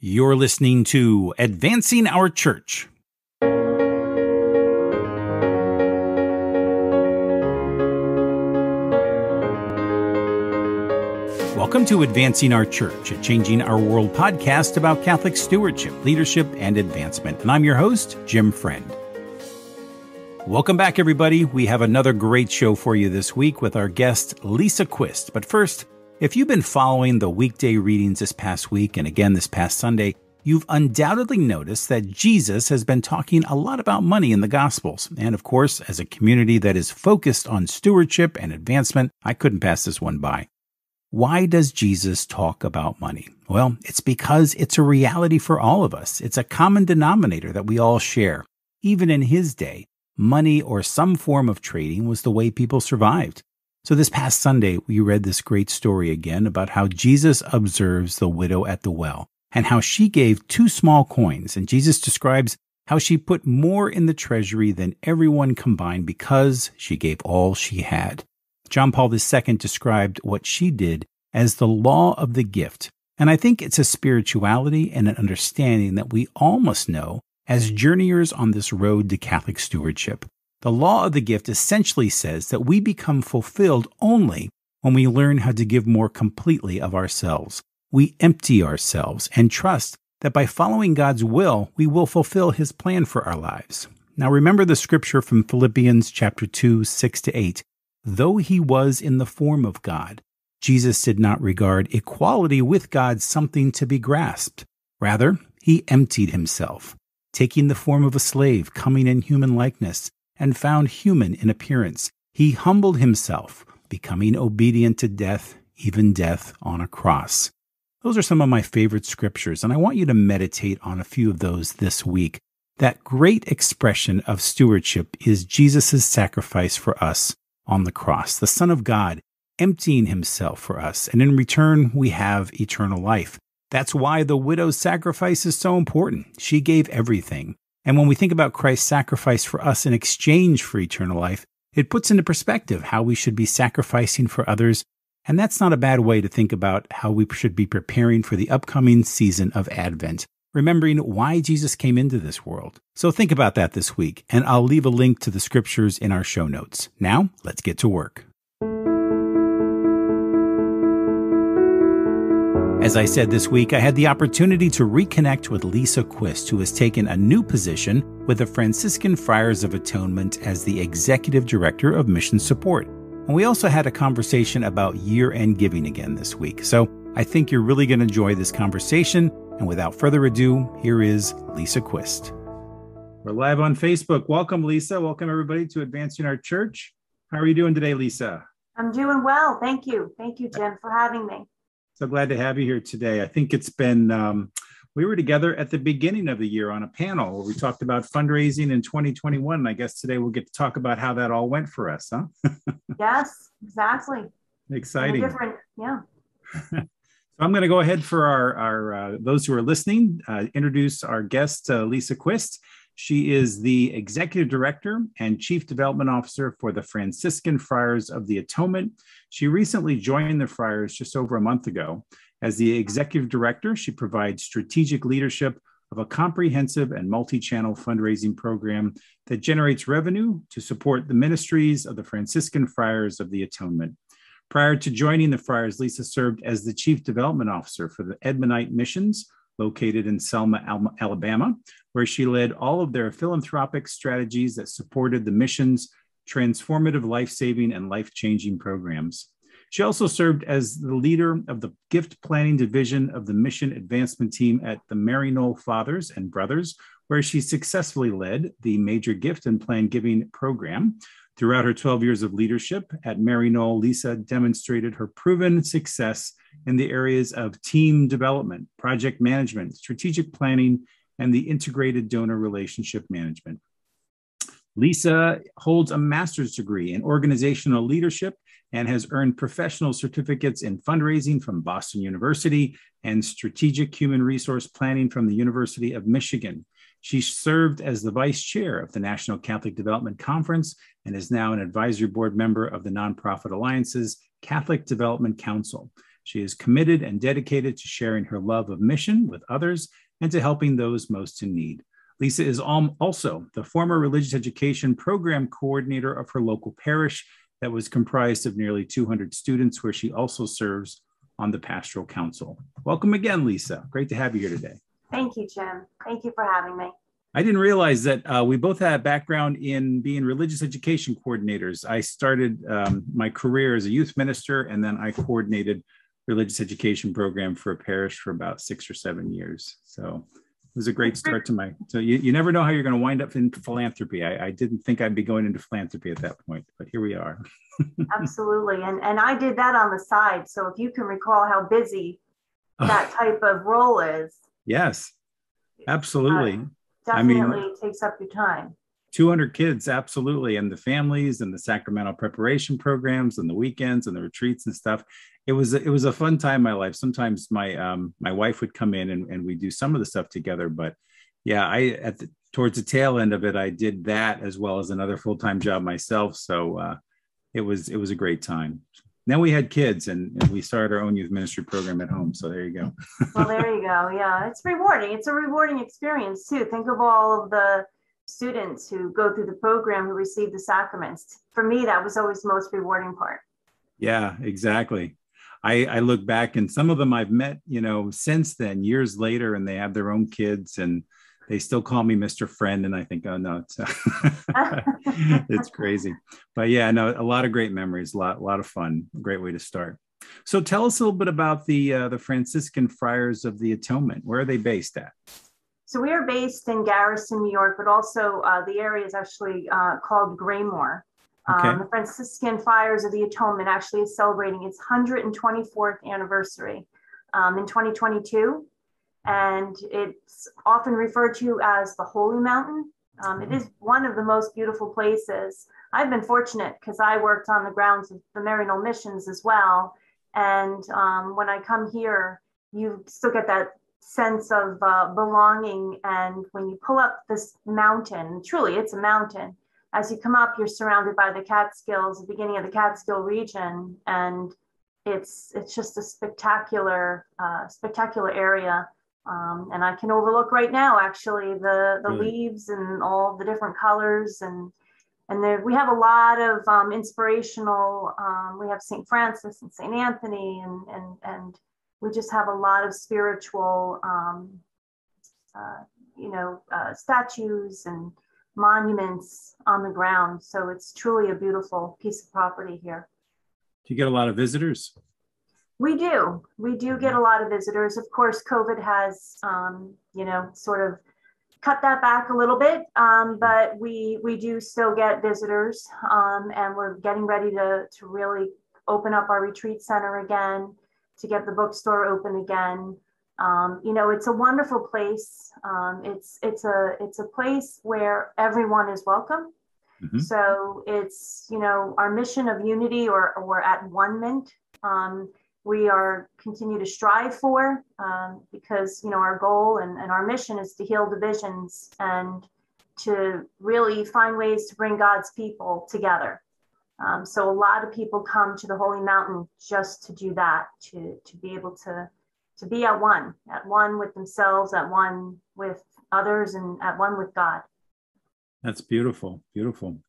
You're listening to Advancing Our Church. Welcome to Advancing Our Church, a Changing Our World podcast about Catholic stewardship, leadership, and advancement. And I'm your host, Jim Friend. Welcome back, everybody. We have another great show for you this week with our guest, Lisa Quist. But first, if you've been following the weekday readings this past week and again this past Sunday, you've undoubtedly noticed that Jesus has been talking a lot about money in the Gospels. And of course, as a community that is focused on stewardship and advancement, I couldn't pass this one by. Why does Jesus talk about money? Well, it's because it's a reality for all of us. It's a common denominator that we all share. Even in his day, money or some form of trading was the way people survived. So this past Sunday, we read this great story again about how Jesus observes the widow at the well and how she gave 2 small coins. And Jesus describes how she put more in the treasury than everyone combined because she gave all she had. John Paul II described what she did as the law of the gift. And I think it's a spirituality and an understanding that we all must know as journeyers on this road to Catholic stewardship. The law of the gift essentially says that we become fulfilled only when we learn how to give more completely of ourselves. We empty ourselves and trust that by following God's will, we will fulfill his plan for our lives. Now remember the scripture from Philippians chapter 2, 6-8. Though he was in the form of God, Jesus did not regard equality with God something to be grasped. Rather, he emptied himself, taking the form of a slave, coming in human likeness, and found human in appearance. He humbled himself, becoming obedient to death, even death on a cross. Those are some of my favorite scriptures, and I want you to meditate on a few of those this week. That great expression of stewardship is Jesus' sacrifice for us on the cross, the Son of God emptying himself for us, and in return, we have eternal life. That's why the widow's sacrifice is so important. She gave everything. And when we think about Christ's sacrifice for us in exchange for eternal life, it puts into perspective how we should be sacrificing for others. And that's not a bad way to think about how we should be preparing for the upcoming season of Advent, remembering why Jesus came into this world. So think about that this week, and I'll leave a link to the scriptures in our show notes. Now, let's get to work. As I said this week, I had the opportunity to reconnect with Lisa Quist, who has taken a new position with the Franciscan Friars of Atonement as the Executive Director of Mission Support. And we also had a conversation about year-end giving again this week. So I think you're really going to enjoy this conversation. And without further ado, here is Lisa Quist. We're live on Facebook. Welcome, Lisa. Welcome, everybody, to Advancing Our Church. How are you doing today, Lisa? I'm doing well. Thank you. Thank you, Jim, for having me. So glad to have you here today. I think it's been, we were together at the beginning of the year on a panel where we talked about fundraising in 2021. And I guess today we'll get to talk about how that all went for us, huh? Yes, exactly. Exciting. Different, yeah. So I'm going to go ahead for our those who are listening, introduce our guest, Lisa Quist. She is the Executive Director and Chief Development Officer for the Franciscan Friars of the Atonement. She recently joined the Friars just over a month ago. As the Executive Director, she provides strategic leadership of a comprehensive and multi-channel fundraising program that generates revenue to support the ministries of the Franciscan Friars of the Atonement. Prior to joining the Friars, Lisa served as the Chief Development Officer for the Edmundite Missions, located in Selma, Alabama, where she led all of their philanthropic strategies that supported the mission's transformative life-saving and life-changing programs. She also served as the leader of the gift planning division of the mission advancement team at the Maryknoll Fathers and Brothers, where she successfully led the major gift and plan giving program. Throughout her 12 years of leadership at Maryknoll, Lisa demonstrated her proven success in the areas of team development, project management, strategic planning, and the integrated donor relationship management. Lisa holds a master's degree in organizational leadership and has earned professional certificates in fundraising from Boston University and strategic human resource planning from the University of Michigan. She served as the vice chair of the National Catholic Development Conference and is now an advisory board member of the nonprofit alliance's Catholic Development Council. She is committed and dedicated to sharing her love of mission with others and to helping those most in need. Lisa is also the former religious education program coordinator of her local parish that was comprised of nearly 200 students, where she also serves on the pastoral council. Welcome again, Lisa. Great to have you here today. Thank you, Jim. Thank you for having me. I didn't realize that we both had a background in being religious education coordinators. I started my career as a youth minister, and then I coordinated religious education program for a parish for about 6 or 7 years. So it was a great start to so you never know how you're going to wind up in philanthropy. I didn't think I'd be going into philanthropy at that point, but here we are. Absolutely. And I did that on the side. So if you can recall how busy that type of role is. Yes, absolutely. Definitely takes up your time. 200 kids, absolutely. And the families and the sacramental preparation programs and the weekends and the retreats and stuff. It was a fun time in my life. Sometimes my wife would come in and we do some of the stuff together. But yeah, towards the tail end of it, I did that as well as another full-time job myself. So it was a great time. Then we had kids and we started our own youth ministry program at home. So there you go. Well, there you go. Yeah, it's rewarding. It's a rewarding experience too. Think of all of the students who go through the program who receive the sacraments. For me, that was always the most rewarding part. Yeah, exactly. I look back and some of them I've met, since then, years later, and they have their own kids and they still call me Mr. Friend. And I think, oh no, it's crazy. But yeah, no, a lot of great memories, a lot of fun, a great way to start. So tell us a little bit about the Franciscan Friars of the Atonement. Where are they based at? So we are based in Garrison, New York, but also the area is actually called Graymore. Okay. The Franciscan Friars of the Atonement actually is celebrating its 124th anniversary in 2022. And it's often referred to as the Holy Mountain. It is one of the most beautiful places. I've been fortunate because I worked on the grounds of the Independite Missions as well. And when I come here, you still get that sense of belonging. And when you pull up this mountain, truly it's a mountain. As you come up, you're surrounded by the Catskills, the beginning of the Catskill region. And it's just a spectacular area. And I can overlook right now, actually, the leaves and all the different colors. And there, we have a lot of inspirational, we have St. Francis and St. Anthony, and we just have a lot of spiritual, statues and monuments on the ground. So it's truly a beautiful piece of property here. Do you get a lot of visitors? We do get a lot of visitors. Of course, COVID has, sort of cut that back a little bit, but we do still get visitors, and we're getting ready to really open up our retreat center again, to get the bookstore open again. It's a wonderful place. It's a place where everyone is welcome. Mm-hmm. So it's, our mission of unity or at one-ment. We continue to strive for, because, our goal and our mission is to heal divisions and to really find ways to bring God's people together. So a lot of people come to the Holy Mountain just to do that, to be able to be at one with themselves, at one with others, and at one with God. That's beautiful, beautiful.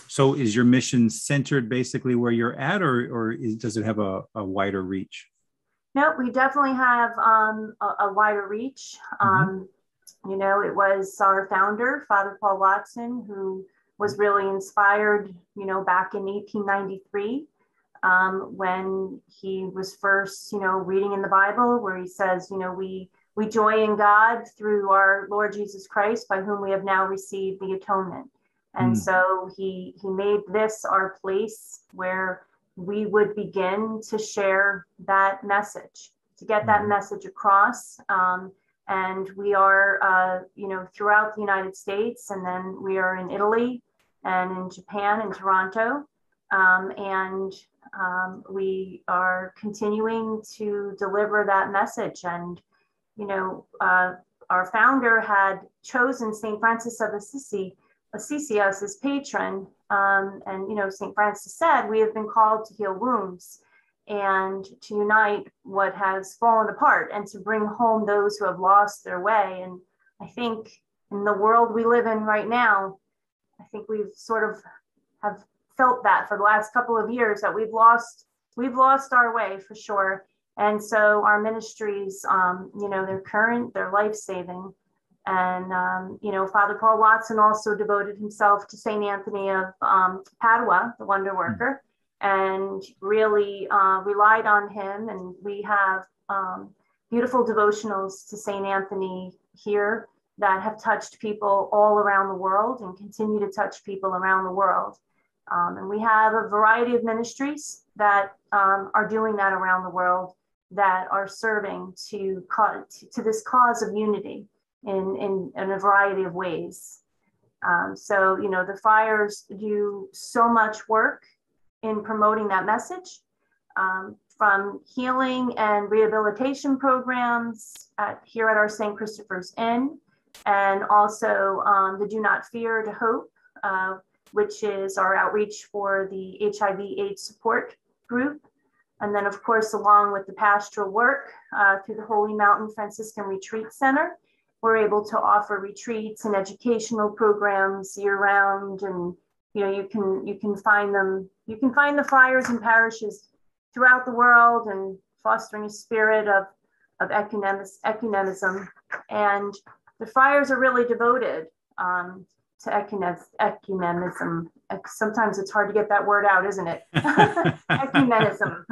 So is your mission centered basically where you're at, or does it have a wider reach? No, we definitely have a wider reach. It was our founder, Father Paul Watson, who was really inspired, back in 1893, when he was first, reading in the Bible, where he says, we joy in God through our Lord Jesus Christ, by whom we have now received the atonement. And so he made this our place where we would begin to share that message, to get that message across. And we are, throughout the United States, and then we are in Italy and in Japan and Toronto. We are continuing to deliver that message. And, our founder had chosen St. Francis of Assisi as his patron. And St. Francis said, we have been called to heal wounds. and to unite what has fallen apart and to bring home those who have lost their way. And I think in the world we live in right now, I think we've sort of have felt that for the last couple of years, that we've lost our way for sure. And so our ministries, they're current, they're life-saving. And, Father Paul Watson also devoted himself to St. Anthony of Padua, the wonder worker, and really relied on him. And we have beautiful devotionals to St. Anthony here that have touched people all around the world and continue to touch people around the world. And we have a variety of ministries that are doing that around the world, that are serving to this cause of unity in a variety of ways. So the friars do so much work in promoting that message, from healing and rehabilitation programs here at our St. Christopher's Inn, and also the Do Not Fear to Hope, which is our outreach for the HIV/AIDS support group. And then, of course, along with the pastoral work through the Holy Mountain Franciscan Retreat Center, we're able to offer retreats and educational programs year round. And you can find them. You can find the friars and parishes throughout the world, and fostering a spirit of ecumenism. And the friars are really devoted to ecumenism. Sometimes it's hard to get that word out, isn't it? Ecumenism,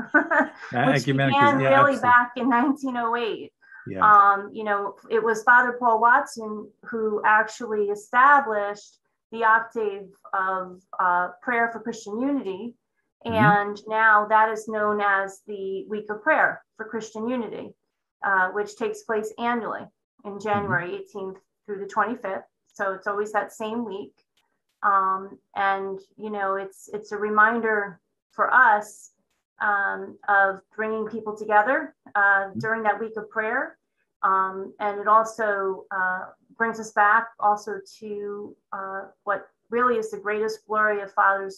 which began really back in 1908. Yeah. It was Father Paul Watson who actually established the octave of prayer for Christian unity. And now that is known as the Week of Prayer for Christian Unity, which takes place annually in January 18th through the 25th. So it's always that same week. And it's a reminder for us of bringing people together during that week of prayer. And it also brings us back also to what really is the greatest glory of Father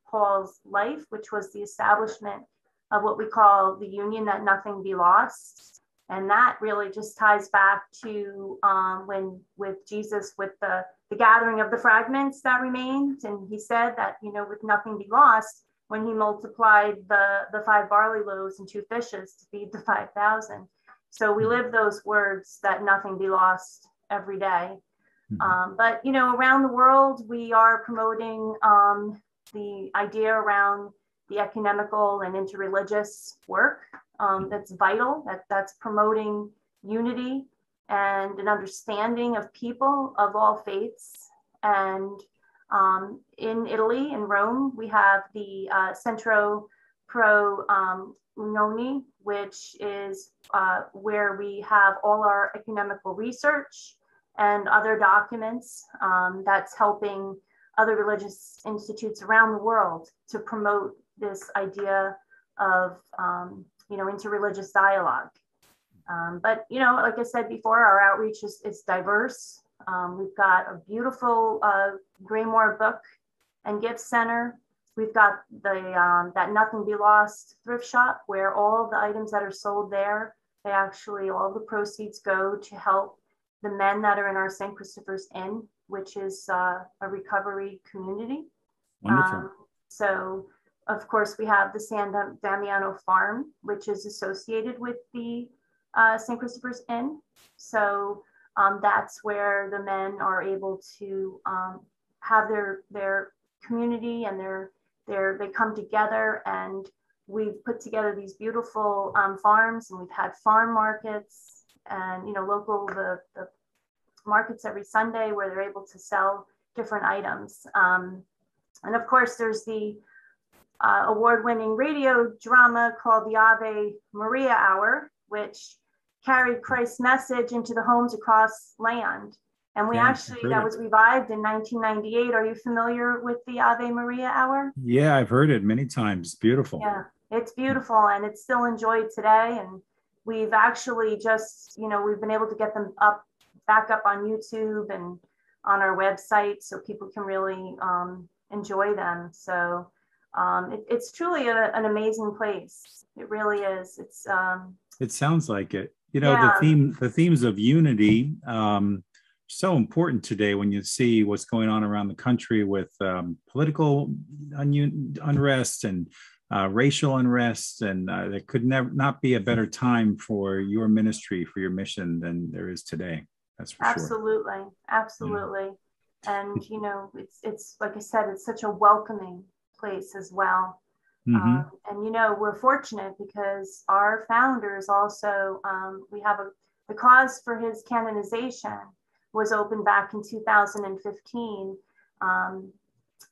Paul's life, which was the establishment of what we call the union, that nothing be lost. And that really just ties back to when with Jesus, with the gathering of the fragments that remained. And he said that, with nothing be lost, when he multiplied the 5 barley loaves and 2 fishes to feed the 5,000. So we live those words, that nothing be lost, every day. But, around the world, we are promoting the idea around the ecumenical and interreligious work. That's vital, that's promoting unity and an understanding of people of all faiths. And in Italy, in Rome, we have the Centro Pro Unione, which is where we have all our ecumenical research and other documents that's helping other religious institutes around the world to promote this idea of interreligious dialogue. But like I said before, our outreach is diverse. We've got a beautiful Graymore book and gift center. We've got the that Nothing Be Lost thrift shop, where all of the items that are sold there, all the proceeds go to help the men that are in our St. Christopher's Inn, which is a recovery community. Wonderful. So, of course, we have the San Damiano Farm, which is associated with the St. Christopher's Inn. So that's where the men are able to have their community, and they come together, and we've put together these beautiful farms, and we've had farm markets, and local the markets every Sunday, where they're able to sell different items. And of course, there's the award-winning radio drama called the Ave Maria Hour, which carried Christ's message into the homes across land. And that was revived in 1998. Are you familiar with the Ave Maria Hour? Yeah, I've heard it many times. Beautiful. Yeah, it's beautiful, and it's still enjoyed today. And we've actually just, we've been able to get them back up on YouTube and on our website, so people can really enjoy them. So It's truly an amazing place. It really is. It sounds like it. You know, yeah, the themes of unity, so important today when you see what's going on around the country with political unrest and racial unrest, and there could never not be a better time for your ministry, for your mission than there is today. That's for sure. absolutely, Yeah. absolutely. And it's like I said, it's such a welcoming place as well. Mm-hmm. And we're fortunate because our founders also, we have the cause for his canonization was opened back in 2015.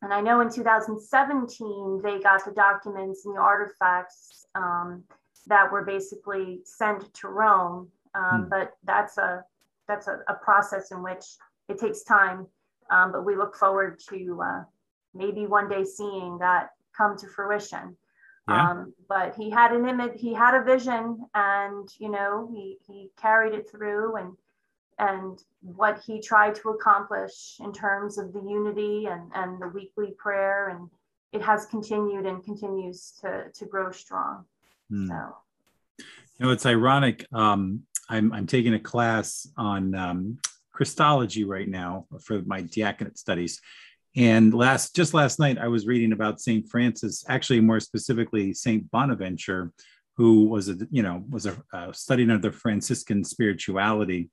And I know in 2017, they got the documents and the artifacts that were basically sent to Rome. But that's a process in which it takes time. But we look forward to maybe one day seeing that come to fruition. Yeah. But he had an image, he had a vision, and he carried it through, and what he tried to accomplish in terms of the unity and the weekly prayer, and it has continued and continues to grow strong. So it's ironic. I'm taking a class on Christology right now for my diaconate studies. And just last night, I was reading about St. Francis, actually more specifically St. Bonaventure, who was a studying of the Franciscan spirituality.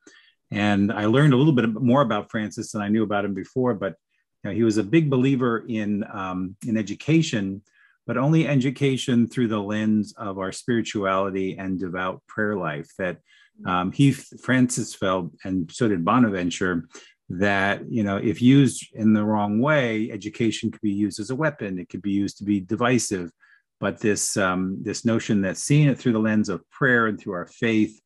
And I learned a little bit more about Francis than I knew about him before. But he was a big believer in education, but only education through the lens of our spirituality and devout prayer life. That Francis felt, and so did Bonaventure, that if used in the wrong way, education could be used as a weapon. It could be used to be divisive. But this notion that seeing it through the lens of prayer and through our faith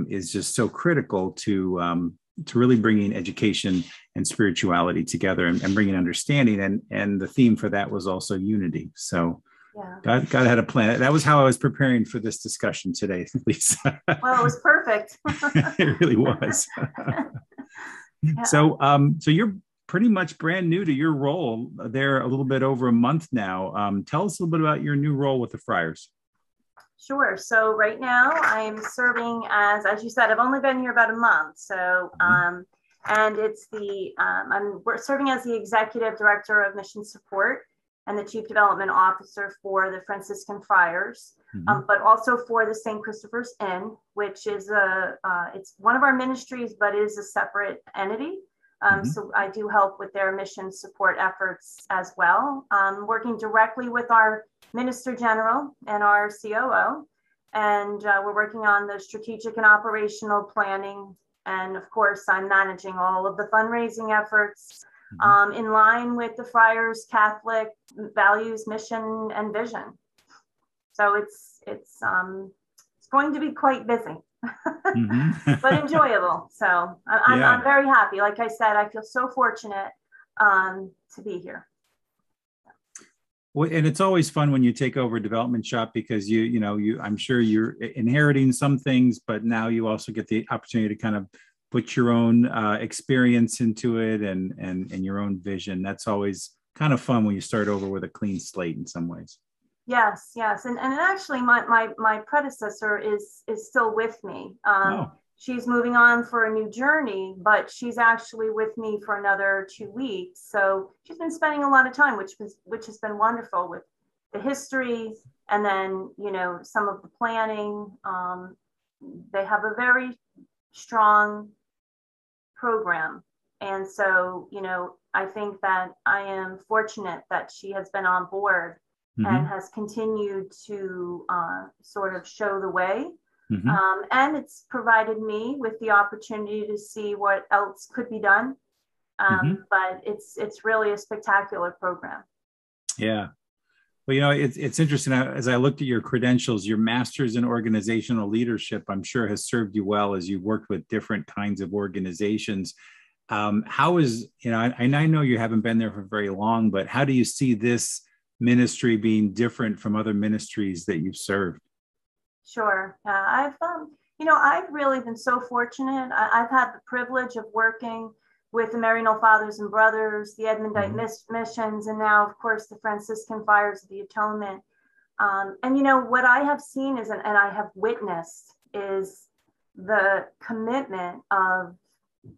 is just so critical to really bringing education and spirituality together and bringing understanding. And the theme for that was also unity. So God had a plan. That was how I was preparing for this discussion today, Lisa. Well, it was perfect. It really was. Yeah. So you're pretty much brand new to your role there, a little bit over a month now. Tell us a little bit about your new role with the Friars. Sure. So right now I'm serving as you said, I've only been here about a month. So, and it's we're serving as the Executive Director of Mission Support and the Chief Development Officer for the Franciscan Friars, but also for the St. Christopher's Inn, which is it's one of our ministries, but is a separate entity. So I do help with their mission support efforts as well, working directly with our Minister General and our COO. And we're working on the strategic and operational planning. And of course, I'm managing all of the fundraising efforts in line with the Friars' Catholic values, mission, and vision. So it's going to be quite busy. But enjoyable. So I'm very happy. Like I said, I feel so fortunate to be here. Well, and it's always fun when you take over a development shop because I'm sure you're inheriting some things, but now you also get the opportunity to kind of put your own experience into it and your own vision. That's always kind of fun when you start over with a clean slate in some ways. Yes. And actually my predecessor is still with me. She's moving on for a new journey, but she's actually with me for another 2 weeks. So she's been spending a lot of time, which has been wonderful with the history and then, some of the planning. They have a very strong program. And so, I think that I am fortunate that she has been on board and has continued to sort of show the way. And it's provided me with the opportunity to see what else could be done. But it's really a spectacular program. Yeah. Well, it's interesting. As I looked at your credentials, your master's in organizational leadership, I'm sure has served you well as you've worked with different kinds of organizations. How is, I know you haven't been there for very long, but how do you see this ministry being different from other ministries that you've served? Sure. I've really been so fortunate. I've had the privilege of working with the Maryknoll Fathers and Brothers, the Edmundite Missions, and now, of course, the Franciscan Friars of the Atonement. And, you know, what I have seen is, and I have witnessed, is the commitment of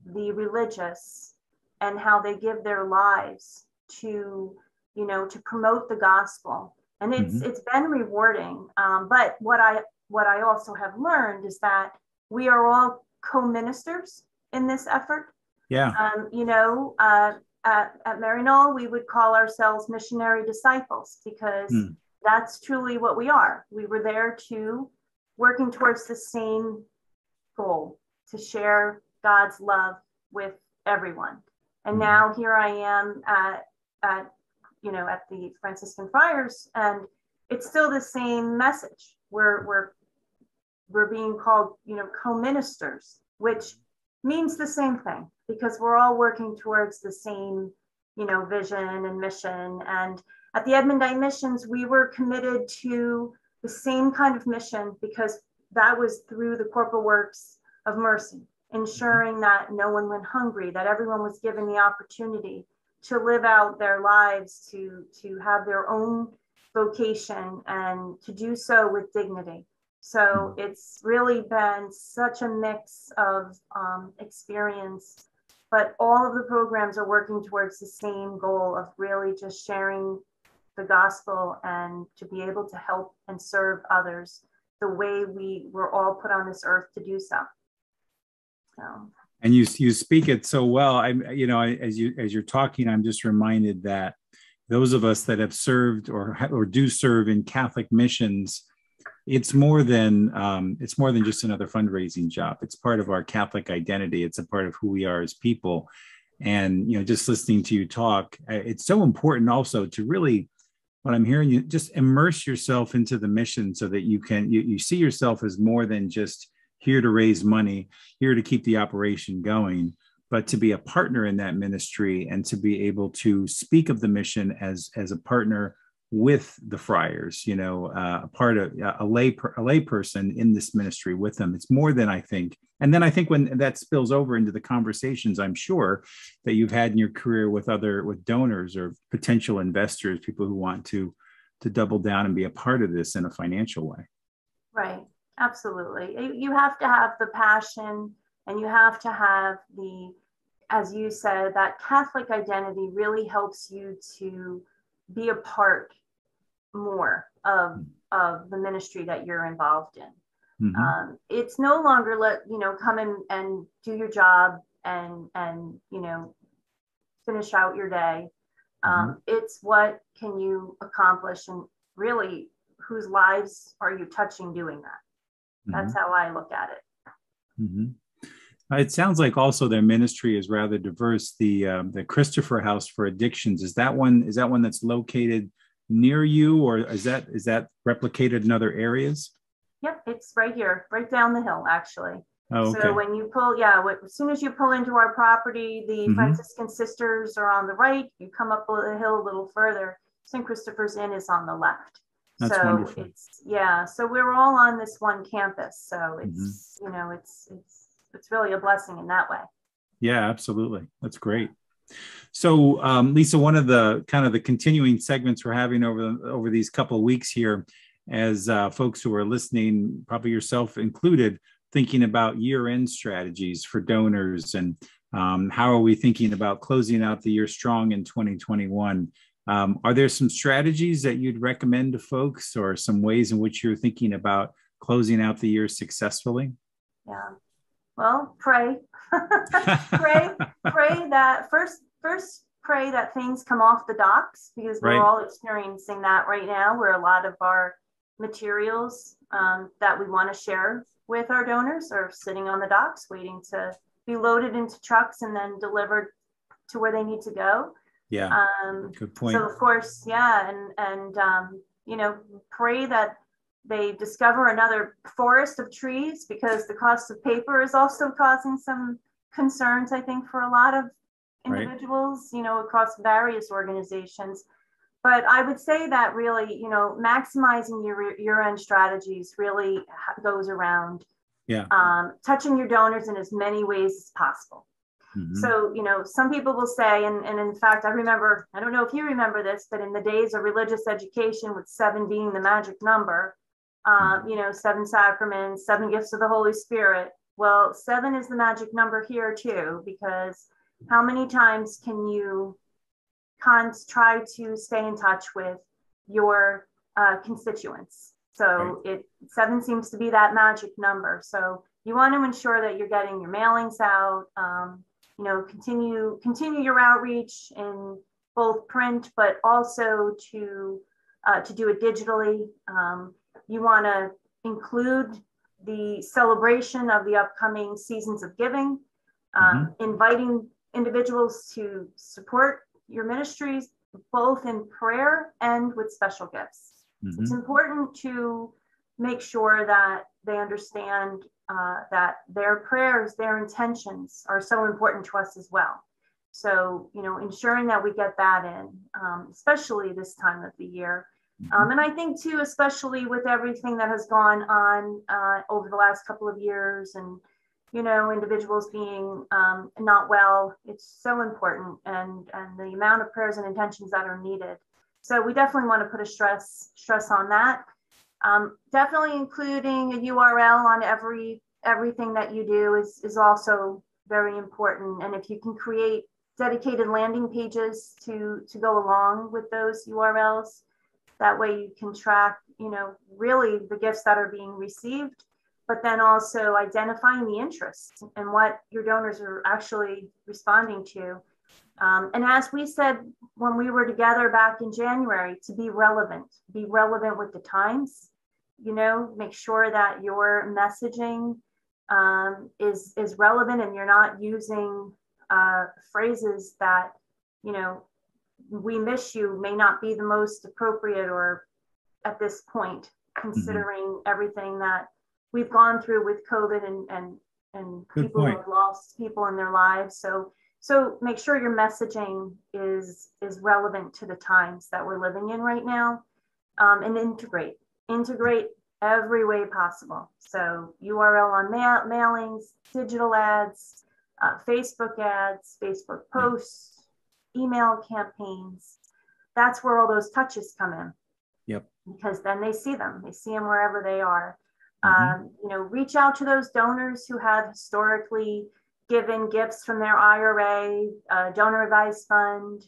the religious and how they give their lives to, you know, to promote the gospel. And it's been rewarding. But what I also have learned is that we are all co-ministers in this effort. Yeah. You know, at Maryknoll, we would call ourselves missionary disciples, because that's truly what we are. We were there to working towards the same goal, to share God's love with everyone. And now here I am at you know, at the Franciscan Friars, and it's still the same message. We're being called, you know, co-ministers, which means the same thing, because we're all working towards the same, you know, vision and mission. And at the Edmundite Missions, we were committed to the same kind of mission, because that was through the corporal works of mercy, ensuring that no one went hungry, that everyone was given the opportunity to live out their lives, to have their own vocation, and to do so with dignity. So it's really been such a mix of experience, but all of the programs are working towards the same goal of really just sharing the gospel, and to be able to help and serve others the way we were all put on this earth to do so. And you speak it so well. You know, as you're talking, I'm just reminded that those of us that have served or do serve in Catholic missions, it's more than just another fundraising job. It's part of our Catholic identity. It's a part of who we are as people. And, you know, just listening to you talk, it's so important also to really, what I'm hearing, you just immerse yourself into the mission, so that you see yourself as more than just here to raise money, here to keep the operation going, but to be a partner in that ministry, and to be able to speak of the mission as a partner with the friars, you know, a part of a lay person in this ministry with them. It's more than, I think. And then I think when that spills over into the conversations, I'm sure, that you've had in your career with donors or potential investors, people who want to double down and be a part of this in a financial way. Right. Absolutely. You have to have the passion, and you have to have as you said, that Catholic identity really helps you to be a part more of the ministry that you're involved in. It's no longer come in and do your job and you know, finish out your day. It's what can you accomplish, and really whose lives are you touching doing that? That's how I look at it. It sounds like also their ministry is rather diverse. The Christopher House for Addictions, is that one that's located near you, or is that replicated in other areas? Yep, it's right here, right down the hill, actually. Oh, okay. So when you pull, as soon as you pull into our property, the Franciscan Sisters are on the right. You come up the hill a little further, St. Christopher's Inn is on the left. That's wonderful. So we're all on this one campus. So it's, you know, it's really a blessing in that way. Yeah, absolutely. That's great. So, Lisa, one of the kind of the continuing segments we're having over these couple of weeks here, as folks who are listening, probably yourself included, thinking about year-end strategies for donors, and how are we thinking about closing out the year strong in 2021? Are there some strategies that you'd recommend to folks, or some ways in which you're thinking about closing out the year successfully? Yeah. Well, pray. pray that first pray that things come off the docks, because we're all experiencing that right now, where a lot of our materials that we want to share with our donors are sitting on the docks waiting to be loaded into trucks and then delivered to where they need to go. Yeah. Good point. So of course, and you know, pray that they discover another forest of trees, because the cost of paper is also causing some concerns, I think, for a lot of individuals, you know, across various organizations. But I would say that really, you know, maximizing your year-end strategies really goes around touching your donors in as many ways as possible. So, some people will say, and in fact, I remember, I don't know if you remember this, but in the days of religious education, with 7 being the magic number, 7 sacraments, 7 gifts of the Holy Spirit. Well, 7 is the magic number here too, because how many times can you try to stay in touch with your constituents? So 7 seems to be that magic number. So you want to ensure that you're getting your mailings out, continue your outreach in both print, but also to do it digitally. You want to include the celebration of the upcoming seasons of giving, inviting individuals to support your ministries, both in prayer and with special gifts. It's important to make sure that they understand that their prayers, their intentions are so important to us as well. So, ensuring that we get that in, especially this time of the year. And I think too, especially with everything that has gone on over the last couple of years, and individuals being not well, it's so important, and the amount of prayers and intentions that are needed. So we definitely want to put a stress on that. Definitely including a URL on everything that you do is also very important. And if you can create dedicated landing pages to go along with those URLs, that way you can track, really the gifts that are being received, but then also identifying the interest and what your donors are actually responding to. And as we said when we were together back in January, to be relevant with the times, make sure that your messaging is relevant, and you're not using phrases that, we miss you may not be the most appropriate or at this point, considering everything that we've gone through with COVID and people who have lost people in their lives. So make sure your messaging is relevant to the times that we're living in right now, and integrate every way possible. So URL on mailings, digital ads, Facebook ads, Facebook posts, email campaigns. That's where all those touches come in. Yep. Because then they see them wherever they are. Reach out to those donors who have historically given gifts from their IRA, donor advised fund,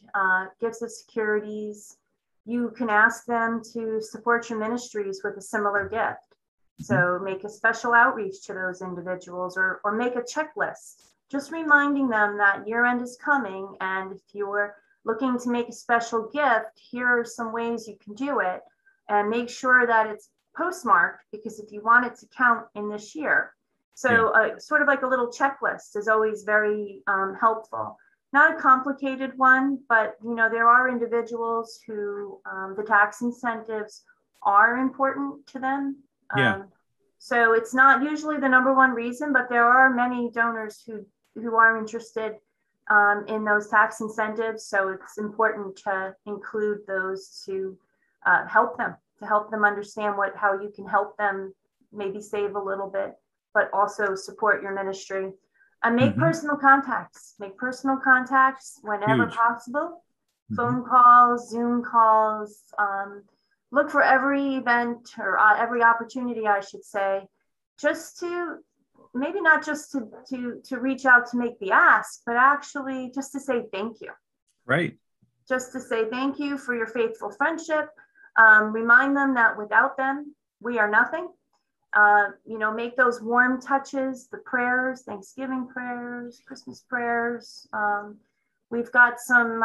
gifts of securities. You can ask them to support your ministries with a similar gift. So make a special outreach to those individuals, or make a checklist, just reminding them that year end is coming. And if you're looking to make a special gift, here are some ways you can do it, and make sure that it's postmarked, because if you want it to count in this year. So sort of like a little checklist is always very helpful. Not a complicated one, but there are individuals who the tax incentives are important to them. So it's not usually the number one reason, but there are many donors who are interested in those tax incentives. So it's important to include those to help them understand how you can help them maybe save a little bit, but also support your ministry. And make personal contacts. Make personal contacts whenever possible. Phone calls, Zoom calls. Look for every event, or every opportunity, I should say, just to maybe not just to reach out to make the ask, but actually just to say thank you. Right. Just to say thank you for your faithful friendship. Remind them that without them, we are nothing. Make those warm touches, the prayers, Thanksgiving prayers, Christmas prayers. We've got some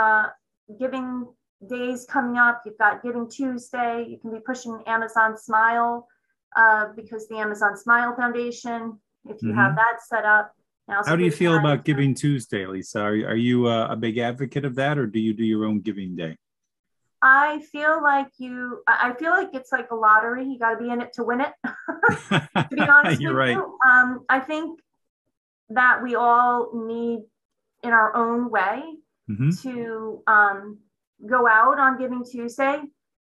giving days coming up. You've got Giving Tuesday. You can be pushing Amazon Smile, because the Amazon Smile Foundation, if you have that set up. How do you feel about Giving Tuesday, Lisa? Are you a big advocate of that, or do you do your own giving day? I feel like it's like a lottery. You got to be in it to win it. To be honest You're with right. you, I think that we all need, in our own way, to go out on Giving Tuesday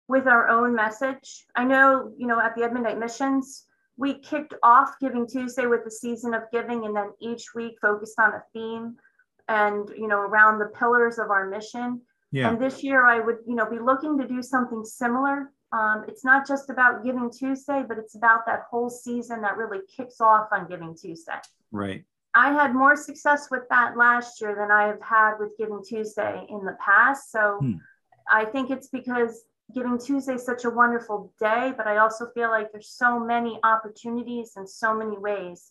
with our own message. I know, at the Edmundite Missions, we kicked off Giving Tuesday with the season of giving, and then each week focused on a theme. and, around the pillars of our mission. Yeah. And this year I would, be looking to do something similar. It's not just about Giving Tuesday, but it's about that whole season that really kicks off on Giving Tuesday. Right. I had more success with that last year than I have had with Giving Tuesday in the past. So I think it's because Giving Tuesday is such a wonderful day, but I also feel like there's so many opportunities and so many ways.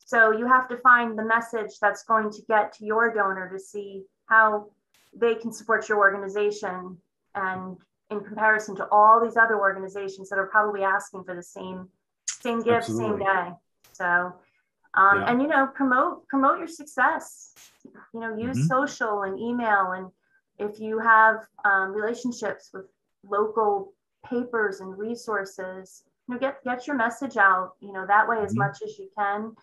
So you have to find the message that's going to get to your donor to see how they can support your organization, and in comparison to all these other organizations that are probably asking for the same gift, Absolutely. same day. So, and promote your success. Use social and email, and if you have relationships with local papers and resources, get your message out. That way as much as you can.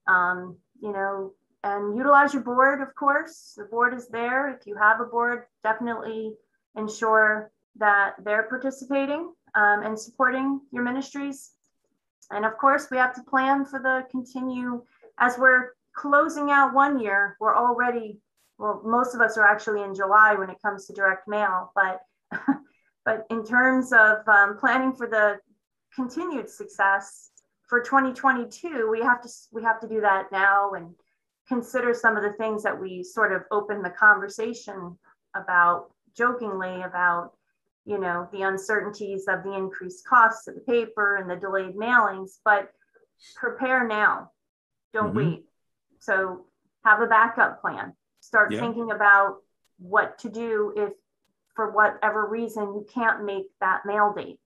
And utilize your board, of course. The board is there. If you have a board, definitely ensure that they're participating and supporting your ministries. And of course, we have to plan for the as we're closing out one year, we're already, well, most of us are actually in July when it comes to direct mail, but in terms of planning for the continued success for 2022, we have to do that now and consider some of the things that we sort of opened the conversation about jokingly about, the uncertainties of the increased costs of the paper and the delayed mailings, but prepare now, don't wait. So have a backup plan, start thinking about what to do if for whatever reason you can't make that mail date,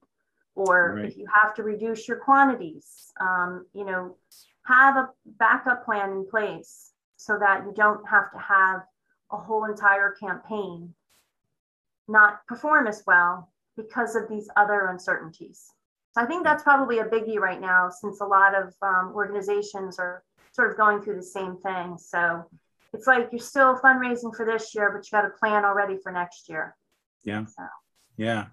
or if you have to reduce your quantities, have a backup plan in place so that you don't have to have a whole entire campaign not perform as well because of these other uncertainties. So I think that's probably a biggie right now, since a lot of organizations are sort of going through the same thing. So it's like you're still fundraising for this year, but you got a plan already for next year. Yeah. So. Yeah.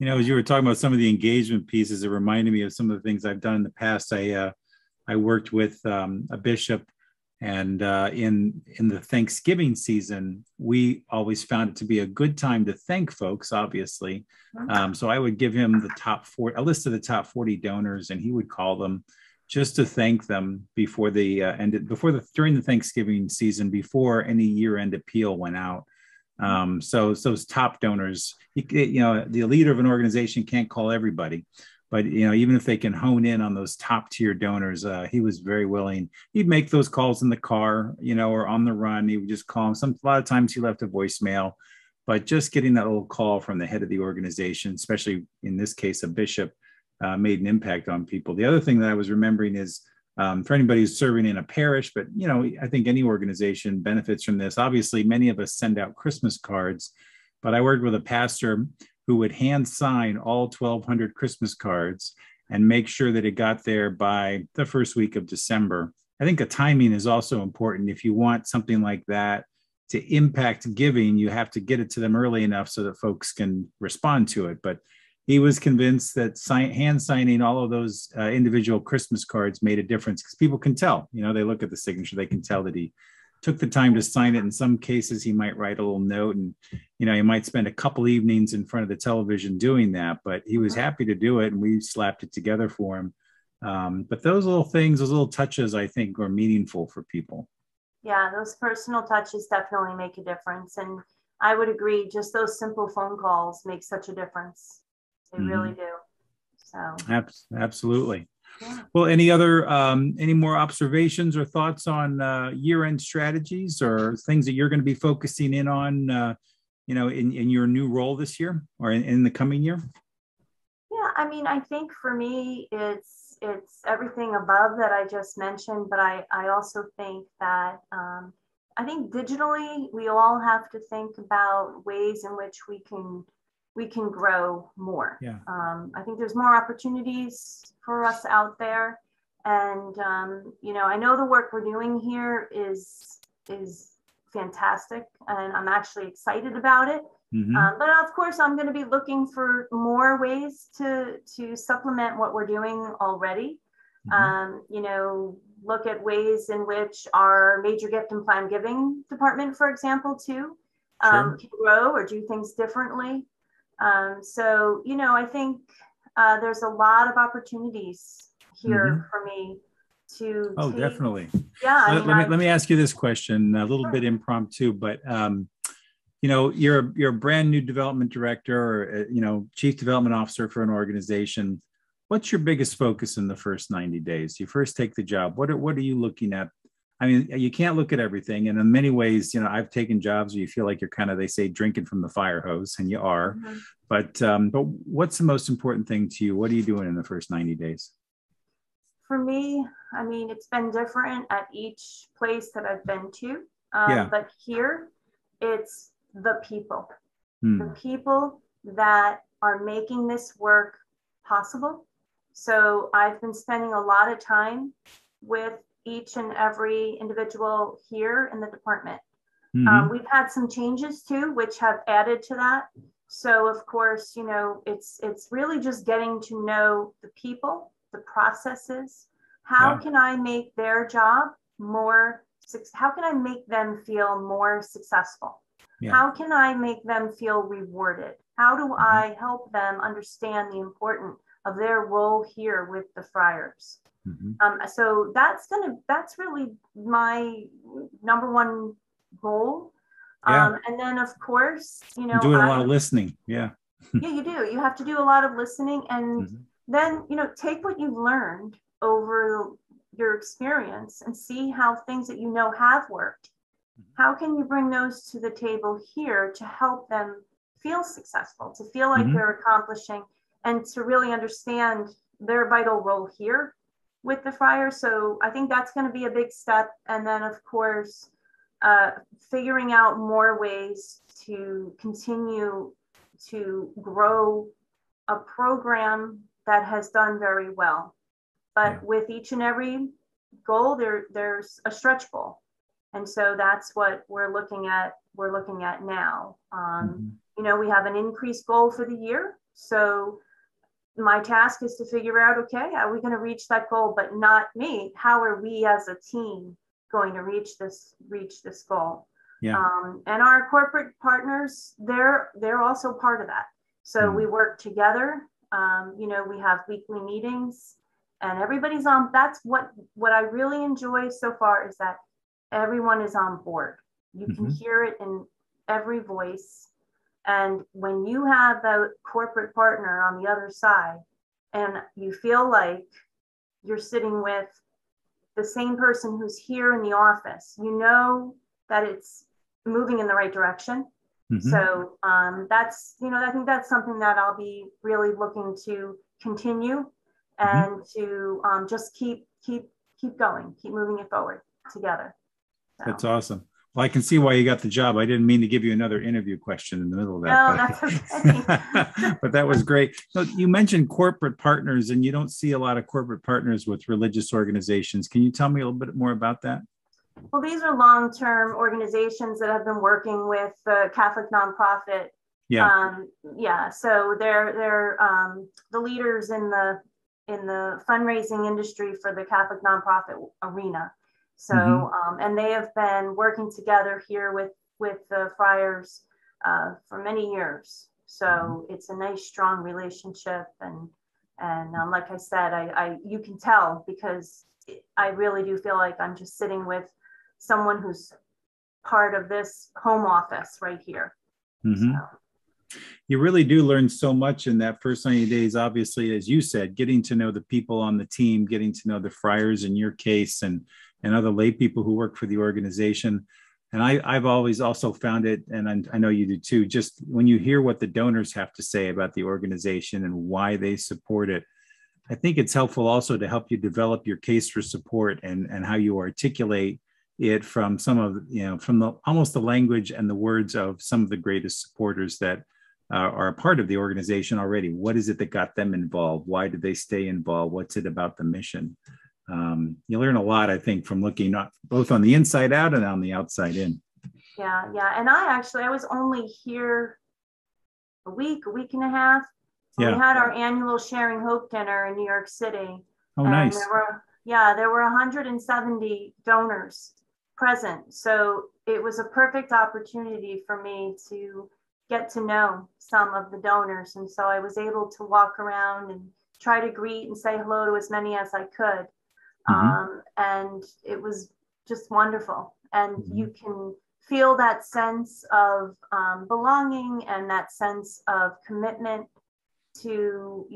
As you were talking about some of the engagement pieces, it reminded me of some of the things I've done in the past. I worked with a bishop, and in the Thanksgiving season, we always found it to be a good time to thank folks, obviously. So I would give him a list of the top 40 donors, and he would call them just to thank them before during the Thanksgiving season, before any year-end appeal went out. So those top donors, the leader of an organization can't call everybody, but even if they can hone in on those top tier donors, he was very willing. He'd make those calls in the car, or on the run. He would just call them. A lot of times he left a voicemail, but just getting that little call from the head of the organization, especially in this case a bishop, made an impact on people. The other thing that I was remembering is, for anybody who's serving in a parish, but I think any organization benefits from this. Obviously, many of us send out Christmas cards, but I worked with a pastor who would hand sign all 1,200 Christmas cards and make sure that it got there by the first week of December. I think the timing is also important. If you want something like that to impact giving, you have to get it to them early enough so that folks can respond to it. But he was convinced that hand signing all of those individual Christmas cards made a difference, because people can tell, they look at the signature, they can tell that he took the time to sign it. In some cases, he might write a little note, and, he might spend a couple evenings in front of the television doing that, but he was happy to do it, and we slapped it together for him. But those little things, those little touches, I think, are meaningful for people. Yeah, those personal touches definitely make a difference. And I would agree, just those simple phone calls make such a difference. They really do. So absolutely. Yeah. Well, any more observations or thoughts on year-end strategies or things that you're going to be focusing in on, in your new role this year or in the coming year? Yeah, I think for me, it's everything above that I just mentioned, but I also think that I think digitally we all have to think about ways in which we can grow more. Yeah. I think there's more opportunities for us out there. And, I know the work we're doing here is fantastic, and I'm actually excited about it. But of course, I'm going to be looking for more ways to supplement what we're doing already. look at ways in which our major gift and plan giving department, for example, too, Sure. can grow or do things differently. So, I think there's a lot of opportunities here for me to Oh, take. definitely. Yeah, Let me ask you this question, a little sure. bit impromptu, but you're a brand new development director, or chief development officer for an organization. What's your biggest focus in the first 90 days? You first take the job. What are you looking at? I mean, you can't look at everything, and in many ways, I've taken jobs where you feel like you're kind of, they say, drinking from the fire hose, and you are. But what's the most important thing to you? What are you doing in the first 90 days? For me, I mean, it's been different at each place that I've been to. Yeah. But here, it's the people. Hmm. The people that are making this work possible. So I've been spending a lot of time with each and every individual here in the department. We've had some changes too, which have added to that. So of course, it's really just getting to know the people, the processes. How can I make their job more? How can I make them feel more successful? Yeah. How can I make them feel rewarded? How do I help them understand the importance of their role here with the friars? So that's really my number one goal. Yeah. And then of course, doing a lot of listening. Yeah. Yeah, you do. You have to do a lot of listening, and then, take what you've learned over your experience and see how things that have worked. How can you bring those to the table here to help them feel successful, to feel like they're accomplishing, and to really understand their vital role here with the friars? So I think that's going to be a big step. And then, of course, figuring out more ways to continue to grow a program that has done very well. But with each and every goal, there's a stretch goal. And so that's what we're looking at now. We have an increased goal for the year. So my task is to figure out, okay, are we going to reach that goal? But not me. How are we as a team going to reach this goal? Yeah. And our corporate partners, they're also part of that. So we work together. We have weekly meetings, and everybody's on. That's what I really enjoy so far, is that everyone is on board. You can hear it in every voice. And when you have the corporate partner on the other side, and you feel like you're sitting with the same person who's here in the office, that it's moving in the right direction. So that's, I think that's something that I'll be really looking to continue, and to just keep going, keep moving it forward together. So. That's awesome. Well, I can see why you got the job. I didn't mean to give you another interview question in the middle of that. No, that's okay. But that was great. So you mentioned corporate partners, and you don't see a lot of corporate partners with religious organizations. Can you tell me a little bit more about that? Well, these are long-term organizations that have been working with the Catholic nonprofit. Yeah. So they're the leaders in the fundraising industry for the Catholic nonprofit arena. So and they have been working together here with the friars for many years. So it's a nice, strong relationship, and like I said, you can tell, because I really do feel like I'm just sitting with someone who's part of this home office right here. So. You really do learn so much in that first 90 days, obviously, as you said, getting to know the people on the team, getting to know the friars in your case, and other lay people who work for the organization. And I've always also found it, and I know you do too, just when you hear what the donors have to say about the organization and why they support it, I think it's helpful also to help you develop your case for support, and how you articulate it from some of, from the almost the language and the words of some of the greatest supporters that are a part of the organization already. What is it that got them involved? Why did they stay involved? What's it about the mission? You learn a lot, I think, from looking both on the inside out and on the outside in. Yeah. And I was only here a week and a half. Yeah. We had our annual Sharing Hope dinner in New York City. Oh, nice. Yeah, there were 170 donors present. So it was a perfect opportunity for me to get to know some of the donors. And so I was able to walk around and try to greet and say hello to as many as I could. And it was just wonderful. And you can feel that sense of belonging and that sense of commitment to,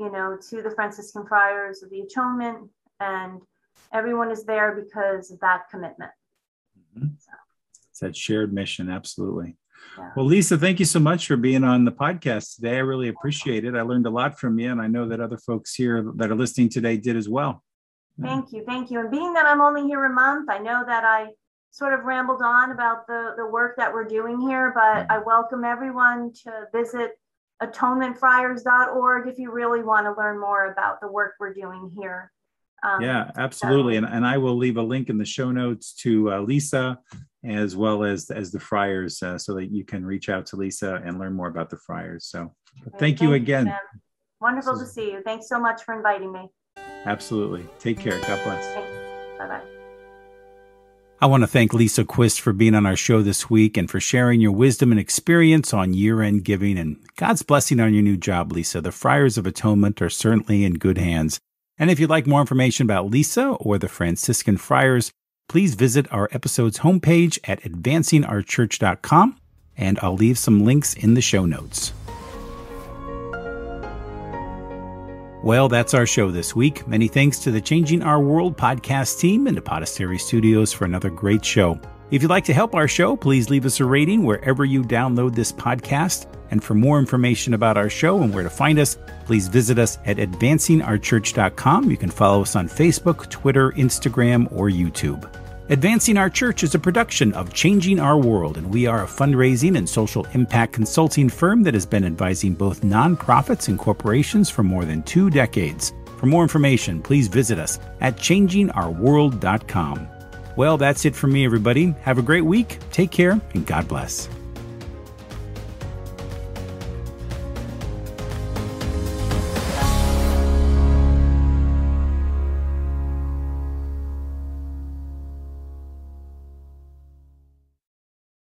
to the Franciscan Friars of the Atonement. And everyone is there because of that commitment. So. It's that shared mission. Absolutely. Yeah. Well, Lisa, thank you so much for being on the podcast today. I really appreciate it. I learned a lot from you, and I know that other folks here that are listening today did as well. Thank you. Thank you. And being that I'm only here a month, I know that I sort of rambled on about the work that we're doing here, but I welcome everyone to visit atonementfriars.org if you really want to learn more about the work we're doing here. Yeah, absolutely. And I will leave a link in the show notes to Lisa, as well as the Friars, so that you can reach out to Lisa and learn more about the Friars. So thank you again. Sam. Wonderful to see you. Thanks so much for inviting me. Absolutely. Take care. God bless. Thanks. Bye-bye. I want to thank Lisa Quist for being on our show this week and for sharing your wisdom and experience on year-end giving, and God's blessing on your new job, Lisa. The Friars of Atonement are certainly in good hands. And if you'd like more information about Lisa or the Franciscan Friars, please visit our episode's homepage at advancingourchurch.com, and I'll leave some links in the show notes. Well, that's our show this week. Many thanks to the Changing Our World podcast team and to Podastery Studios for another great show. If you'd like to help our show, please leave us a rating wherever you download this podcast. And for more information about our show and where to find us, please visit us at advancingourchurch.com. You can follow us on Facebook, Twitter, Instagram, or YouTube. Advancing Our Church is a production of Changing Our World, and we are a fundraising and social impact consulting firm that has been advising both nonprofits and corporations for more than 2 decades. For more information, please visit us at changingourworld.com. Well, that's it for me, everybody. Have a great week. Take care, and God bless.